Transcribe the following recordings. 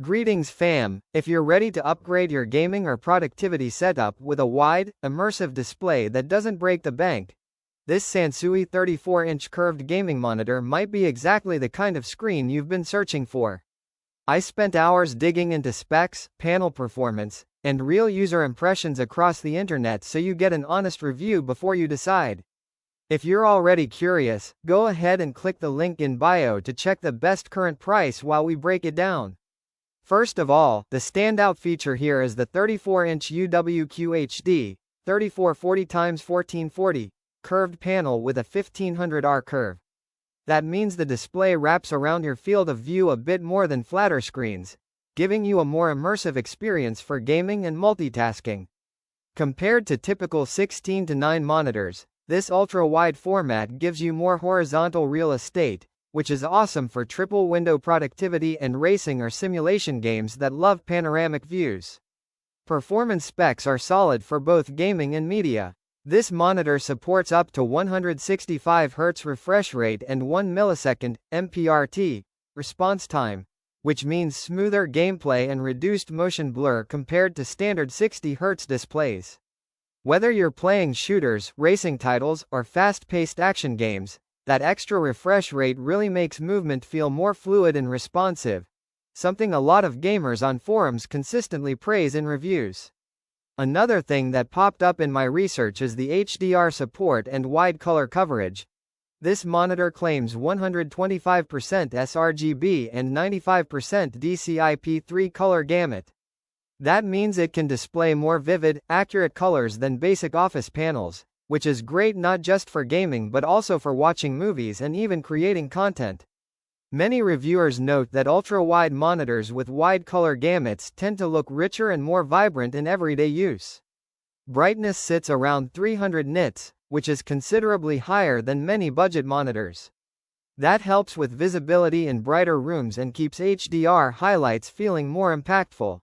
Greetings fam, if you're ready to upgrade your gaming or productivity setup with a wide, immersive display that doesn't break the bank, this SANSUI 34-inch curved gaming monitor might be exactly the kind of screen you've been searching for. I spent hours digging into specs, panel performance, and real user impressions across the internet so you get an honest review before you decide. If you're already curious, go ahead and click the link in bio to check the best current price while we break it down. First of all, the standout feature here is the 34-inch UWQHD, 3440x1440, curved panel with a 1500R curve. That means the display wraps around your field of view a bit more than flatter screens, giving you a more immersive experience for gaming and multitasking. Compared to typical 16:9 monitors, this ultra-wide format gives you more horizontal real estate, which is awesome for triple-window productivity and racing or simulation games that love panoramic views. Performance specs are solid for both gaming and media. This monitor supports up to 165 Hz refresh rate and 1 millisecond MPRT response time, which means smoother gameplay and reduced motion blur compared to standard 60 Hz displays. Whether you're playing shooters, racing titles, or fast-paced action games, that extra refresh rate really makes movement feel more fluid and responsive, something a lot of gamers on forums consistently praise in reviews. Another thing that popped up in my research is the HDR support and wide color coverage. This monitor claims 125% sRGB and 95% DCI-P3 color gamut. That means it can display more vivid, accurate colors than basic office panels, which is great not just for gaming but also for watching movies and even creating content. Many reviewers note that ultra-wide monitors with wide color gamuts tend to look richer and more vibrant in everyday use. Brightness sits around 300 nits, which is considerably higher than many budget monitors. That helps with visibility in brighter rooms and keeps HDR highlights feeling more impactful.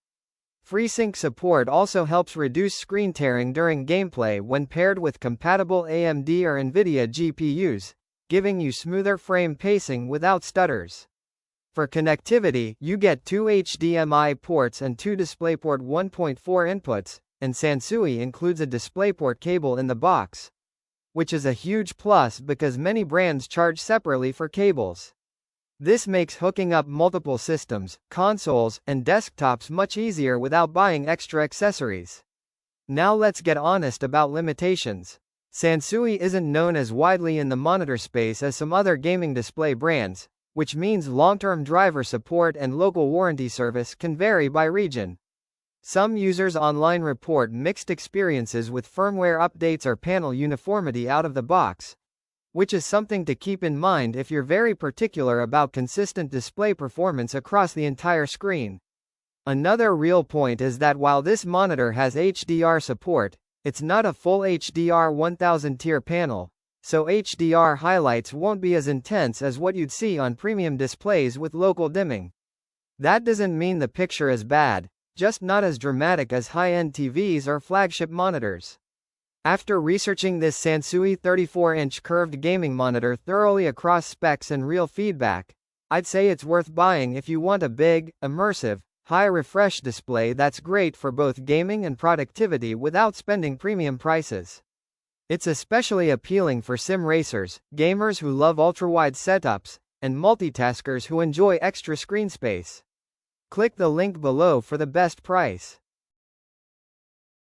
FreeSync support also helps reduce screen tearing during gameplay when paired with compatible AMD or NVIDIA GPUs, giving you smoother frame pacing without stutters. For connectivity, you get 2 HDMI ports and 2 DisplayPort 1.4 inputs, and SANSUI includes a DisplayPort cable in the box, which is a huge plus because many brands charge separately for cables. This makes hooking up multiple systems, consoles, and desktops much easier without buying extra accessories. Now let's get honest about limitations. SANSUI isn't known as widely in the monitor space as some other gaming display brands, which means long-term driver support and local warranty service can vary by region. Some users online report mixed experiences with firmware updates or panel uniformity out of the box, which is something to keep in mind if you're very particular about consistent display performance across the entire screen. Another real point is that while this monitor has HDR support, it's not a full HDR 1000 tier panel, so HDR highlights won't be as intense as what you'd see on premium displays with local dimming. That doesn't mean the picture is bad, just not as dramatic as high-end TVs or flagship monitors. After researching this SANSUI 34-inch curved gaming monitor thoroughly across specs and real feedback, I'd say it's worth buying if you want a big, immersive, high-refresh display that's great for both gaming and productivity without spending premium prices. It's especially appealing for sim racers, gamers who love ultra-wide setups, and multitaskers who enjoy extra screen space. Click the link below for the best price.